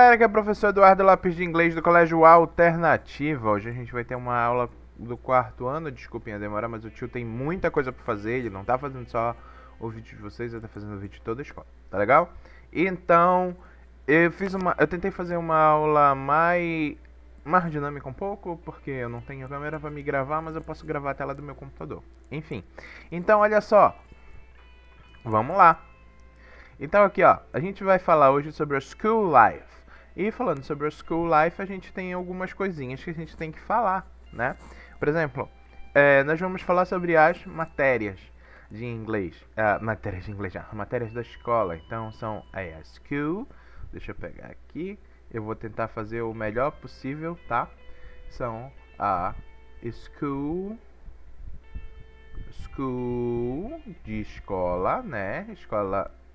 galera, aqui é o professor Eduardo Lopes de Inglês do Colégio Alternativa. Hoje a gente vai ter uma aula do quarto ano, desculpem a demora, mas o tio tem muita coisa pra fazer, ele não tá fazendo só o vídeo de vocês, ele tá fazendo o vídeo de toda a escola, tá legal? Então, eu tentei fazer uma aula mais dinâmica um pouco, porque eu não tenho câmera pra me gravar, mas eu posso gravar a tela do meu computador. Enfim, então olha só, vamos lá. Então aqui ó, a gente vai falar hoje sobre a School Life. E falando sobre a School Life, a gente tem algumas coisinhas que a gente tem que falar, né? Por exemplo, nós vamos falar sobre as matérias de inglês. Matérias da escola. Então são a School. Deixa eu pegar aqui. Eu vou tentar fazer o melhor possível, tá? São a School de escola, né?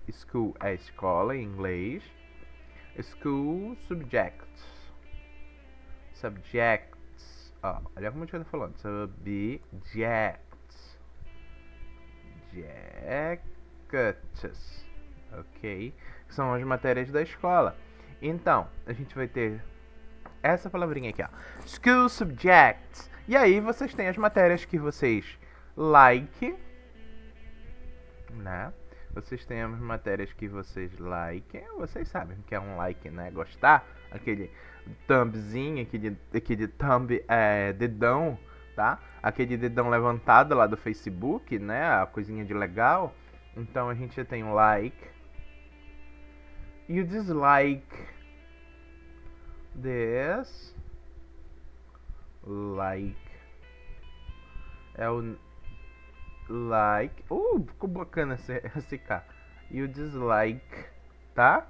School é escola em inglês. School subjects. Ó, olha como eu estou falando. Subjects. Objects. Ok? São as matérias da escola. Então, a gente vai ter essa palavrinha aqui, ó. School subjects. E aí vocês têm as matérias que vocês like, né? Vocês têm as matérias que vocês like. Vocês sabem o que é um like, né? Gostar. Aquele thumbzinho, aquele thumb dedão, tá? Aquele dedão levantado lá do Facebook, né? A coisinha de legal. Então a gente tem o like. E o dislike. Dislike. É o like. Ficou bacana esse K. E o dislike, tá?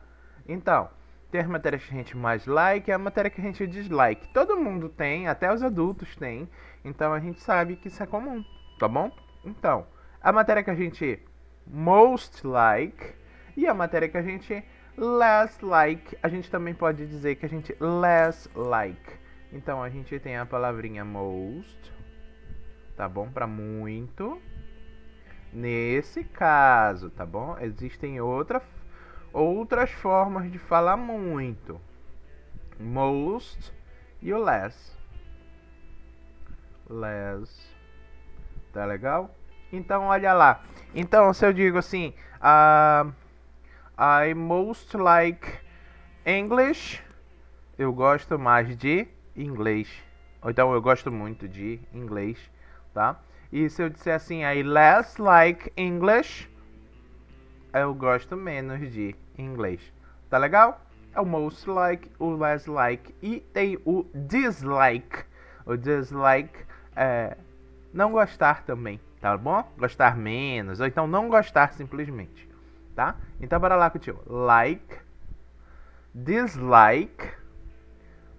Então, tem as matérias que a gente mais like e a matéria que a gente dislike. Todo mundo tem, até os adultos têm. Então a gente sabe que isso é comum, tá bom? Então, a matéria que a gente most like e a matéria que a gente less like, a gente também pode dizer que a gente less like. Então a gente tem a palavrinha most, tá bom? Para muito. Nesse caso, tá bom? Existem outras formas de falar muito. Most e o less. Less. Tá legal? Então, olha lá. Então, se eu digo assim, I most like English, eu gosto mais de inglês. Ou então, eu gosto muito de inglês, tá? E se eu disser assim, I less like English, eu gosto menos de inglês. Tá legal? É o most like, o less like e tem o dislike. O dislike é não gostar também, tá bom? Gostar menos, ou então não gostar simplesmente, tá? Então bora lá contigo. Like, dislike,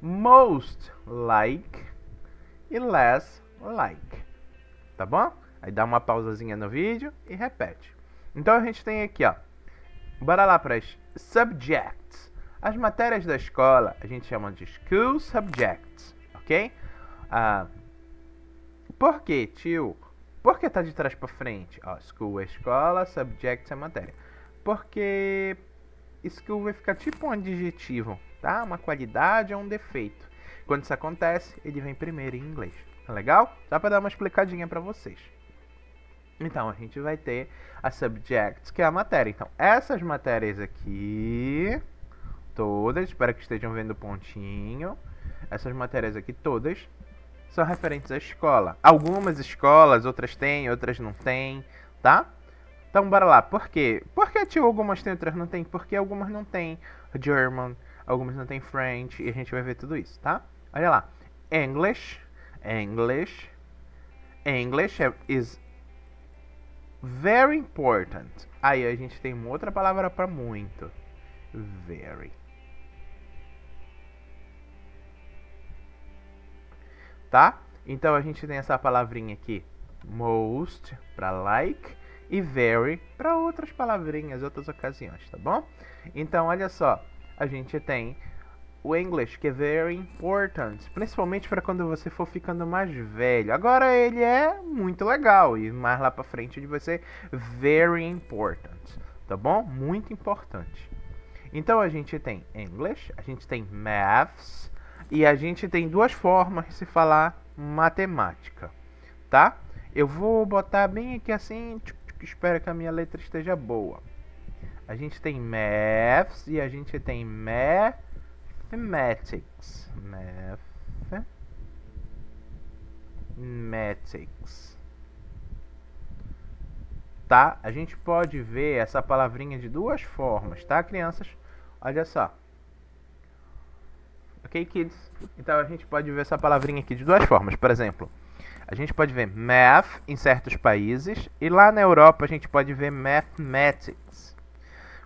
most like e less like. Tá bom? Aí dá uma pausazinha no vídeo e repete. Então a gente tem aqui, ó. Bora lá para as subjects. As matérias da escola a gente chama de school subjects, ok? Por quê, tio? Por que tá de trás para frente? Ó, school é escola, subjects é matéria. Porque school vai ficar tipo um adjetivo, tá? Uma qualidade ou um defeito. Quando isso acontece, ele vem primeiro em inglês. Tá legal? Só para dar uma explicadinha para vocês. Então, a gente vai ter a subjects, que é a matéria. Então, essas matérias aqui, todas, espero que estejam vendo o pontinho. Essas matérias aqui todas são referentes à escola. Algumas escolas, outras têm, outras não têm, tá? Então, bora lá. Por quê? Por que, tio, algumas têm, outras não têm? Porque algumas não têm German, algumas não têm French, e a gente vai ver tudo isso, tá? Olha lá. English is very important. Aí a gente tem uma outra palavra para muito. Very. Tá? Então a gente tem essa palavrinha aqui, most para like e very para outras palavrinhas, outras ocasiões, tá bom? Então olha só, a gente tem o English, que é very important, principalmente para quando você for ficando mais velho. Agora ele é muito legal e mais lá para frente ele vai ser very important, tá bom? Muito importante. Então a gente tem English, a gente tem Maths e a gente tem duas formas de se falar matemática, tá? Eu vou botar bem aqui assim, espero que a minha letra esteja boa. A gente tem Maths e a gente tem Mathematics. Mathematics. Tá? A gente pode ver essa palavrinha de duas formas, tá, crianças? Olha só. Ok, kids? Então a gente pode ver essa palavrinha aqui de duas formas. Por exemplo, a gente pode ver math em certos países e lá na Europa a gente pode ver mathematics.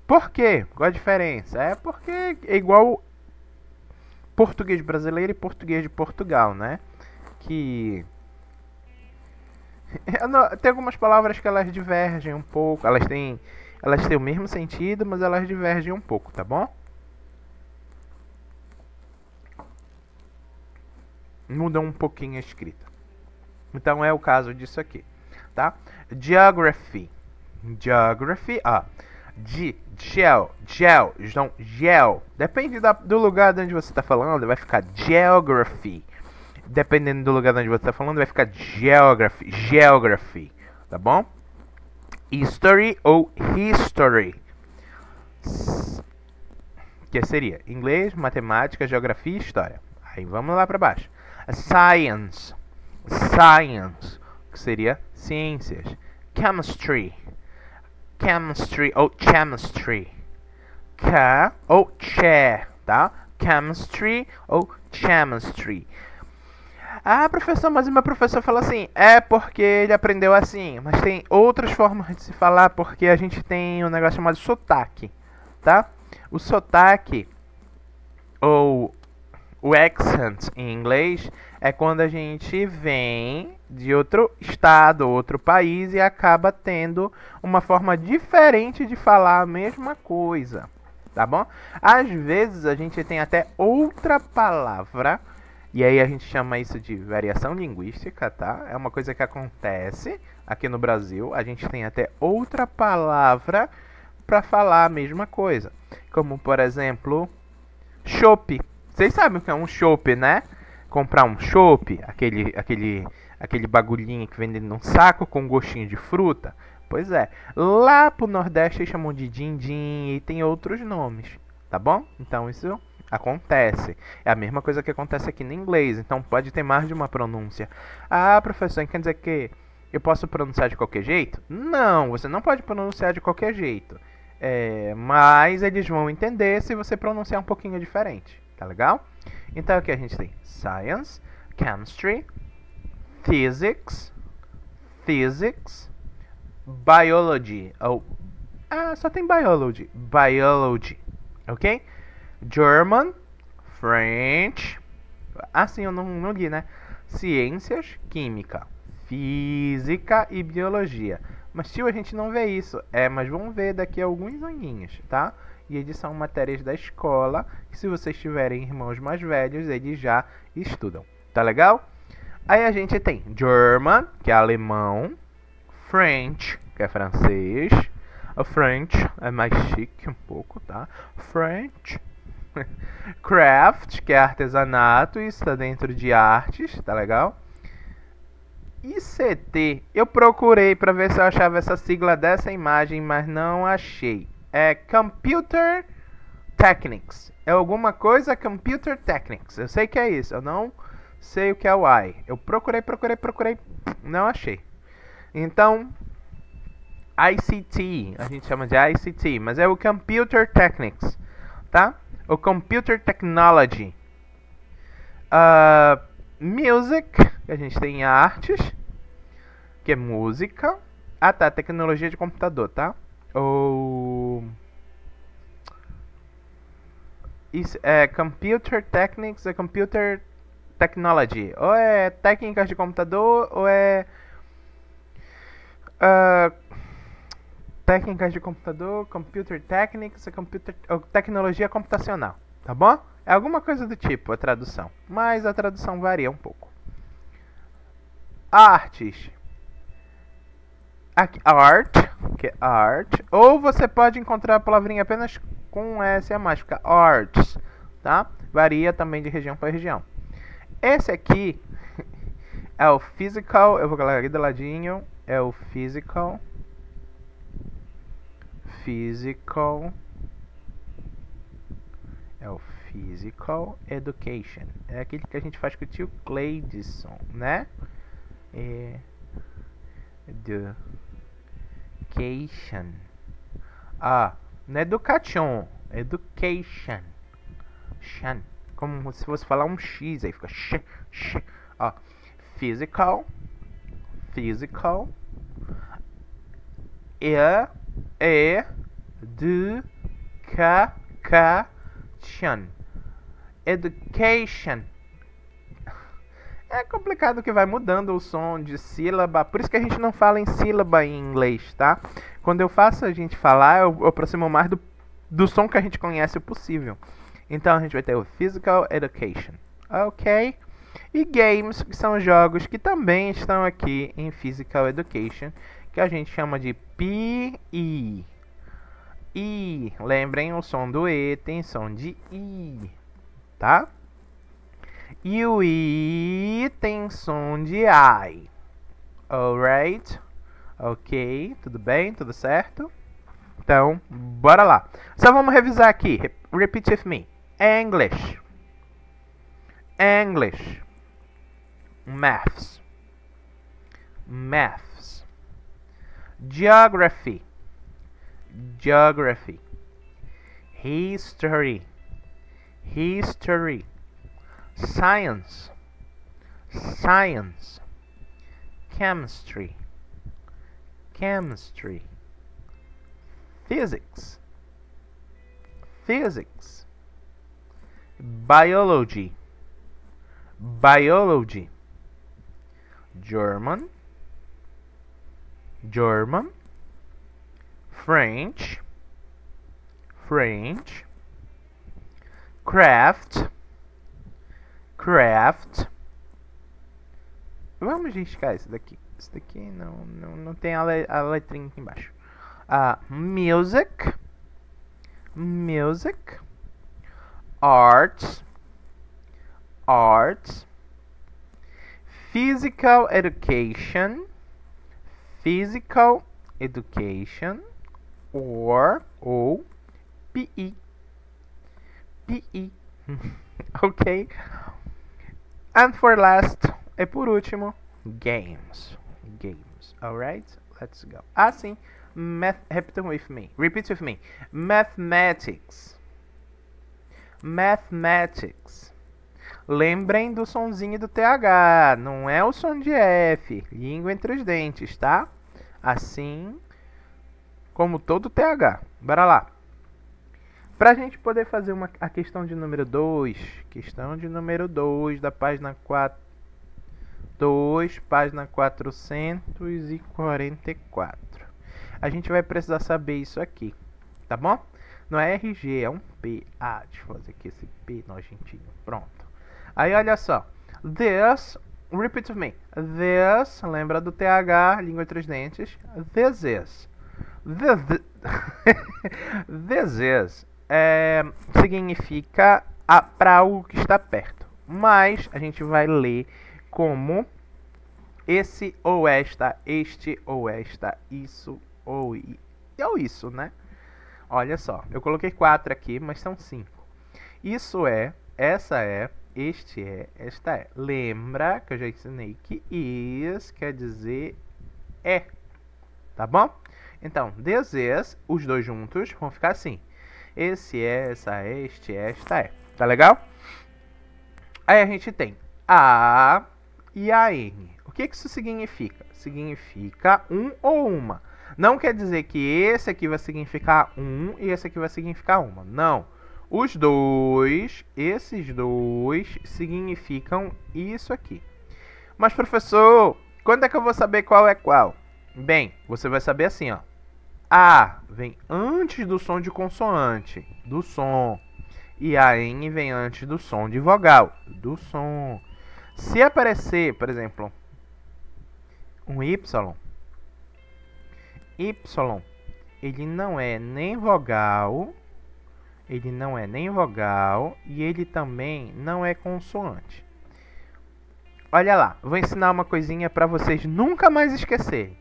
Por quê? Qual a diferença? É porque é igual português brasileiro e português de Portugal, né? Que tem algumas palavras que elas divergem um pouco, elas têm o mesmo sentido, mas elas divergem um pouco, tá bom? Mudam um pouquinho a escrita. Então é o caso disso aqui, tá? Geography. Geography, gel. Depende do lugar de onde você está falando, vai ficar geography. Dependendo do lugar de onde você está falando, vai ficar geography, tá bom? History ou history, que seria inglês, matemática, geografia e história. Aí vamos lá para baixo. Science, que seria ciências. Chemistry ou chemistry. K ou che, tá? Chemistry ou chemistry. Ah, professor, mas o meu professor fala assim. É porque ele aprendeu assim. Mas tem outras formas de se falar, porque a gente tem um negócio chamado sotaque, tá? O sotaque, ou o accent em inglês, é quando a gente vem de outro estado, outro país e acaba tendo uma forma diferente de falar a mesma coisa, tá bom? Às vezes a gente tem até outra palavra, e aí a gente chama isso de variação linguística, tá? É uma coisa que acontece aqui no Brasil. A gente tem até outra palavra para falar a mesma coisa. Como, por exemplo, chopp. Vocês sabem o que é um chopp, né? Comprar um chopp, aquele bagulhinho que vende num saco com gostinho de fruta. Pois é, lá pro Nordeste eles chamam de din-din e tem outros nomes, tá bom? Então isso acontece. É a mesma coisa que acontece aqui no inglês, então pode ter mais de uma pronúncia. Ah, professor, quer dizer que eu posso pronunciar de qualquer jeito? Não, você não pode pronunciar de qualquer jeito. Mas eles vão entender se você pronunciar um pouquinho diferente, tá legal? Então aqui a gente tem Science, Chemistry, Physics, Biology, só tem Biology, ok? German, French, assim eu não li, né? Ciências, Química, Física e Biologia. Mas tio, a gente não vê isso. Mas vamos ver daqui a alguns aninhos, tá? E eles são matérias da escola, que se vocês tiverem irmãos mais velhos, eles já estudam, tá legal? Aí a gente tem German, que é alemão, French, que é francês. O French é mais chique um pouco, tá? French. Craft, que é artesanato, e está dentro de artes, tá legal? ICT, eu procurei para ver se eu achava essa sigla dessa imagem, mas não achei. É Computer Techniques. É alguma coisa Computer Techniques. Eu sei que é isso, eu não sei o que é o I. Eu procurei, não achei. Então, ICT, a gente chama de ICT, mas é o Computer Techniques, tá? O Computer Technology. Music, que a gente tem artes, que é música. Ah, tá, tecnologia de computador, tá? Ou isso é Computer Techniques, é Computer Technology. Ou é técnicas de computador, ou é técnicas de computador, Computer Techniques, ou tecnologia computacional, tá bom? É alguma coisa do tipo a tradução, mas a tradução varia um pouco. Artes. Aqui, art, que é art. Ou você pode encontrar a palavrinha apenas com um S a mais, fica arts, tá? Varia também de região para região. Esse aqui é o physical, eu vou colocar aqui do ladinho, é o physical education. É aquele que a gente faz com o tio Cleidson, né? Education. Não é education, education. Como se fosse falar um X, aí fica physical education. Education. É complicado que vai mudando o som de sílaba, por isso que a gente não fala em sílaba em inglês, tá? Quando eu faço a gente falar, eu aproximo mais do som que a gente conhece possível. Então a gente vai ter o Physical Education, ok? E Games, que são jogos que também estão aqui em Physical Education, que a gente chama de PE. I, lembrem, o som do E tem som de I, tá? E o I tem som de I. Alright? Ok, tudo bem? Tudo certo? Então, bora lá. Só vamos revisar aqui. Repeat with me. English. English. Maths. Maths. Geography. Geography. History. History. Science. Science. Chemistry. Chemistry. Physics. Physics. Biology. Biology. German. German. French. French. Craft. Craft. Vamos riscar esse daqui. Esse daqui não tem a letrinha aqui embaixo. Music. Music. Arts. Arts. Physical Education. Physical Education. Ou PE. PE. Ok. And for last, e por último, games. Games. Alright? Let's go. Sim. Repeat with me. Repeat with me. Mathematics. Mathematics. Lembrem do sonzinho do TH. Não é o som de F. Língua entre os dentes, tá? Assim como todo TH. Bora lá. Pra gente poder fazer a questão de número 2. Questão de número 2 da página 2, página 444. A gente vai precisar saber isso aqui, tá bom? Não é RG, é um P. Deixa eu fazer aqui esse P nojentinho. Pronto. Aí, olha só. This, repeat with me. This, lembra do TH, língua entre os dentes. This is. This is significa para algo que está perto. Mas a gente vai ler como esse ou esta, este ou esta, isso ou isso, né? Olha só, eu coloquei 4 aqui, mas são 5. Isso é, essa é, este é, esta é. Lembra que eu já ensinei que is quer dizer é, tá bom? Então, this is, os dois juntos vão ficar assim. Esse é, essa é, este é, esta é. Tá legal? Aí a gente tem a e a n. O que isso significa? Significa um ou uma. Não quer dizer que esse aqui vai significar um e esse aqui vai significar uma. Não. Os dois, esses dois, significam isso aqui. Mas, professor, quando é que eu vou saber qual é qual? Bem, você vai saber assim, ó. A vem antes do som de consoante, do som. E a N vem antes do som de vogal, do som. Se aparecer, por exemplo, um Y, ele não é nem vogal, ele não é nem vogal e ele também não é consoante. Olha lá, vou ensinar uma coisinha para vocês nunca mais esquecerem.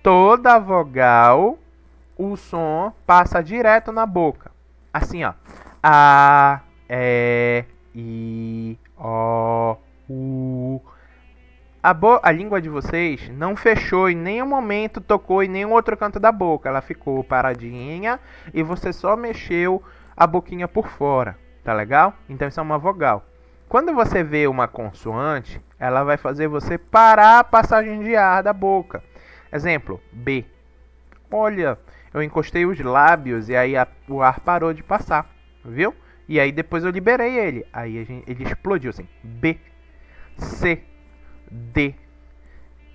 Toda vogal, o som passa direto na boca. Assim, ó. A, E, I, O, U. A língua de vocês não fechou em nenhum momento, tocou em nenhum outro canto da boca. Ela ficou paradinha e você só mexeu a boquinha por fora. Tá legal? Então isso é uma vogal. Quando você vê uma consoante, ela vai fazer você parar a passagem de ar da boca. Exemplo, B. Olha, eu encostei os lábios e aí o ar parou de passar, viu? E aí depois eu liberei ele. Aí ele explodiu assim. B, C, D,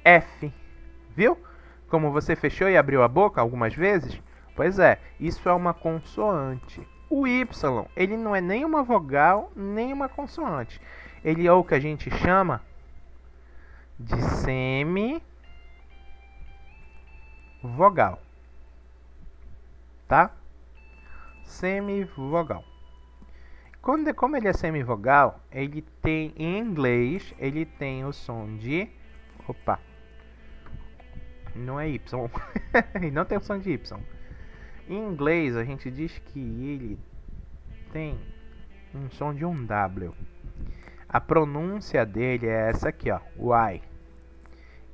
F. Viu? Como você fechou e abriu a boca algumas vezes? Pois é, isso é uma consoante. O Y, ele não é nem uma vogal, nem uma consoante. Ele é o que a gente chama de semivogal. Tá? Semivogal. Como ele é semivogal, ele tem, em inglês, ele tem o som de... Opa! Não é Y. Ele não tem o som de Y. Em inglês, a gente diz que ele tem um som de um W. A pronúncia dele é essa aqui, ó. Y.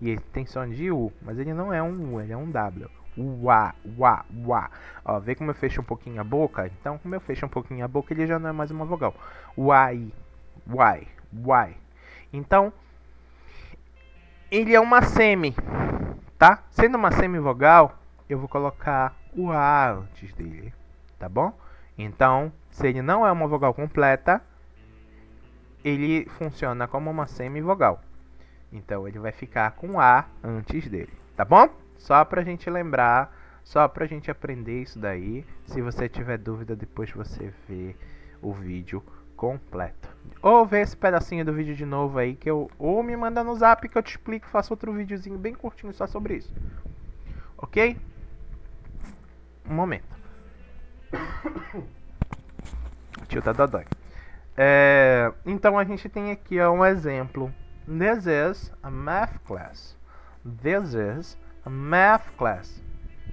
E ele tem som de U, mas ele não é um U, ele é um W. Uá, uá, uá. Ó, vê como eu fecho um pouquinho a boca? Então, como eu fecho um pouquinho a boca, ele já não é mais uma vogal. Uai, uai, uai. Então, ele é uma semi, tá? Sendo uma semivogal, eu vou colocar o A antes dele, tá bom? Então, se ele não é uma vogal completa, ele funciona como uma semivogal. Então, ele vai ficar com A antes dele, tá bom? Só pra gente lembrar, só pra gente aprender isso daí. Se você tiver dúvida, depois você vê o vídeo completo. Ou vê esse pedacinho do vídeo de novo aí, que ou me manda no zap que eu te explico, faço outro videozinho bem curtinho só sobre isso. Ok? Um momento. O tio tá dodói. Então a gente tem aqui um exemplo. This is a math class. This is a math class.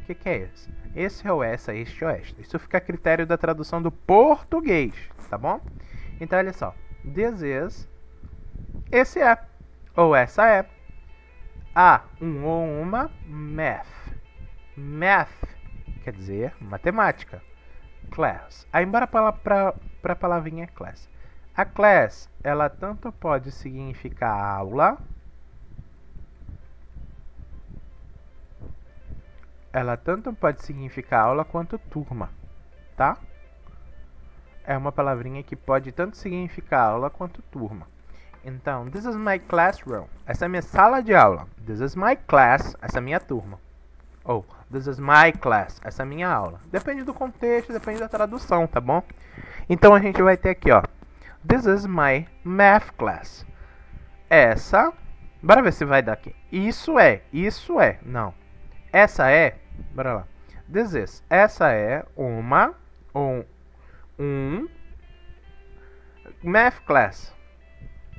O que é isso? Esse ou essa, este ou esta. Isso fica a critério da tradução do português, tá bom? Então olha só. This is. Esse é. Ou essa é. Um ou uma math. Math quer dizer matemática. Class. Aí embora para a palavrinha class. A class, ela tanto pode significar aula, quanto turma, tá? É uma palavrinha que pode tanto significar aula quanto turma. Então, this is my classroom. Essa é a minha sala de aula. This is my class. Essa é a minha turma. Ou, this is my class. Essa é a minha aula. Depende do contexto, depende da tradução, tá bom? Então, a gente vai ter aqui, ó. This is my math class. Essa... Bora ver se vai dar aqui. Isso é. Não. Essa é... Bora lá. This is. Essa é uma... um math class.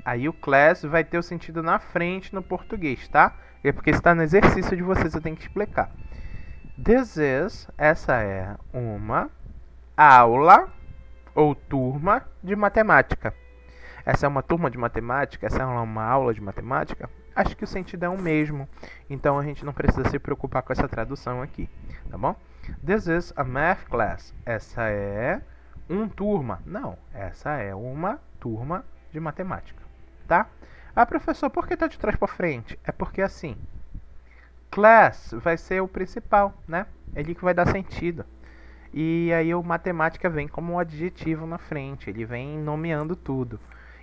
Aí o class vai ter o sentido na frente no português, tá? É porque está no exercício de vocês, eu tenho que explicar. This is, essa é uma aula ou turma de matemática. Essa é uma turma de matemática? Essa é uma aula de matemática? Acho que o sentido é o mesmo. Então a gente não precisa se preocupar com essa tradução aqui, tá bom? This is a math class. Essa é turma. Não, essa é uma turma de matemática, tá? Ah, professor, por que tá de trás para frente? É porque assim, class vai ser o principal, né? É ele que vai dar sentido. E aí o matemática vem como um adjetivo na frente, ele vem nomeando tudo.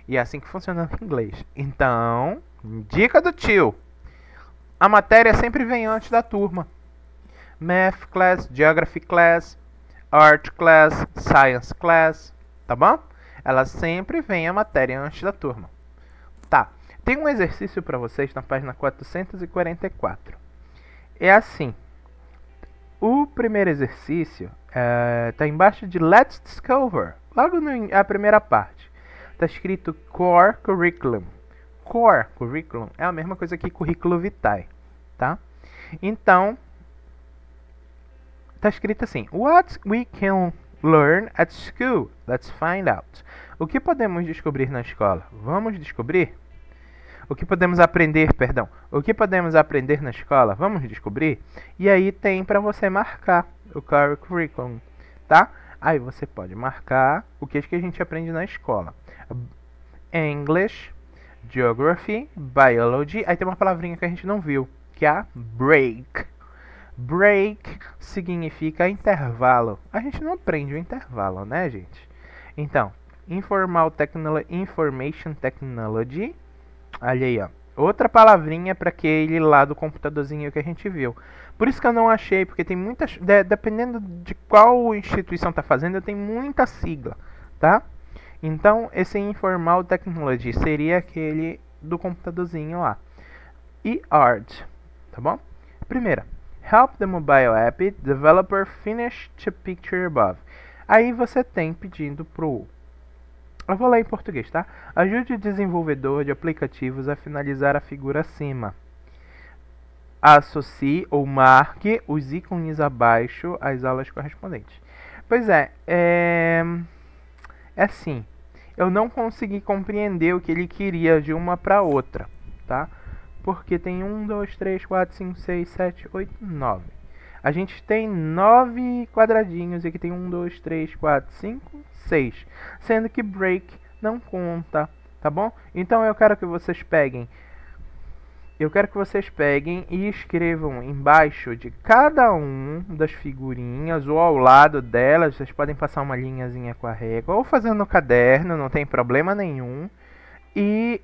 E é assim que funciona no inglês. Então, dica do tio. A matéria sempre vem antes da turma. Math class, Geography class, Art class, Science class, tá bom? Ela sempre vem a matéria antes da turma. Tá, tem um exercício para vocês na página 444. É assim. O primeiro exercício tá embaixo de Let's Discover, logo na primeira parte. Tá escrito Core Curriculum. Core Curriculum é a mesma coisa que Currículo Vitae, tá? Então, tá escrito assim: What we can learn at school? Let's find out. O que podemos descobrir na escola? Vamos descobrir? O que podemos aprender, perdão. O que podemos aprender na escola? Vamos descobrir? E aí tem para você marcar o Core Curriculum, tá? Aí você pode marcar o que a gente aprende na escola. English, Geography, Biology. Aí tem uma palavrinha que a gente não viu, que é a break. Break significa intervalo. A gente não aprende o intervalo, né, gente? Então, Information Technology. Olha aí, ó. Outra palavrinha para aquele lá do computadorzinho que a gente viu. Por isso que eu não achei, porque tem muitas... dependendo de qual instituição tá fazendo, tem muita sigla, tá? Então, esse Informal Technology seria aquele do computadorzinho lá. E art, tá bom? Primeira, help the mobile app developer finish the picture above. Aí você tem pedindo pro... Eu vou ler em português, tá? Ajude o desenvolvedor de aplicativos a finalizar a figura acima. Associe ou marque os ícones abaixo às aulas correspondentes. Pois é assim, eu não consegui compreender o que ele queria de uma para outra, tá? Porque tem 1, 2, 3, 4, 5, 6, 7, 8, 9. A gente tem 9 quadradinhos e aqui tem 1, 2, 3, 4, 5, 6. Sendo que break não conta, tá bom? Então eu quero que vocês peguem e escrevam embaixo de cada um das figurinhas ou ao lado delas. Vocês podem passar uma linhazinha com a régua ou fazendo no caderno, não tem problema nenhum. E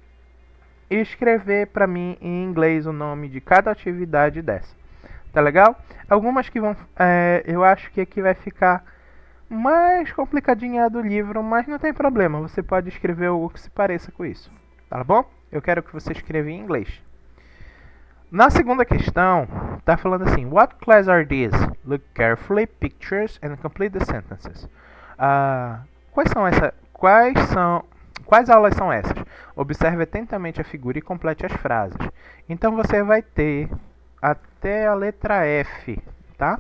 escrever para mim em inglês o nome de cada atividade dessa. Tá legal? Algumas que vão... eu acho que aqui vai ficar mais complicadinha do livro, mas não tem problema. Você pode escrever algo que se pareça com isso. Tá bom? Eu quero que você escreva em inglês. Na segunda questão, tá falando assim: What class are these? Look carefully, pictures and complete the sentences. Quais aulas são essas? Observe atentamente a figura e complete as frases. Então você vai ter até a letra F, tá?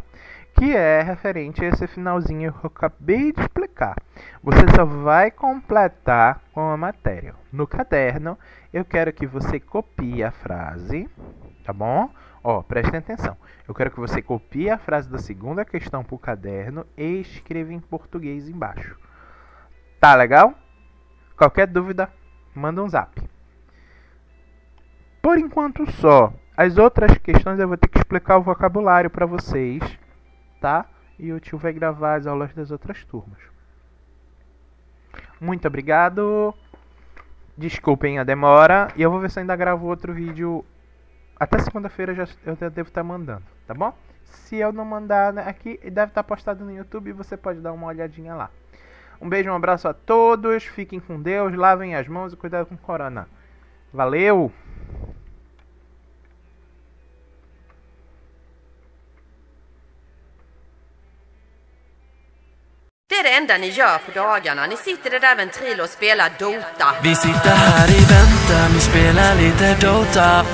Que é referente a esse finalzinho que eu acabei de explicar. Você só vai completar com a matéria. No caderno, eu quero que você copie a frase, tá bom? Ó, prestem atenção. Eu quero que você copie a frase da segunda questão para o caderno e escreva em português embaixo. Tá legal? Qualquer dúvida, manda um zap. Por enquanto só. As outras questões eu vou ter que explicar o vocabulário para vocês, tá? E o tio vai gravar as aulas das outras turmas. Muito obrigado. Desculpem a demora. E eu vou ver se ainda gravo outro vídeo. Até segunda-feira eu já devo estar mandando, tá bom? Se eu não mandar aqui, deve estar postado no YouTube e você pode dar uma olhadinha lá. Um beijo, um abraço a todos. Fiquem com Deus, lavem as mãos e cuidado com o corona. Valeu! Det är det enda ni gör på dagarna. Ni sitter där vid en tril och spelar Dota. Vi sitter här i väntan, vi spelar lite Dota.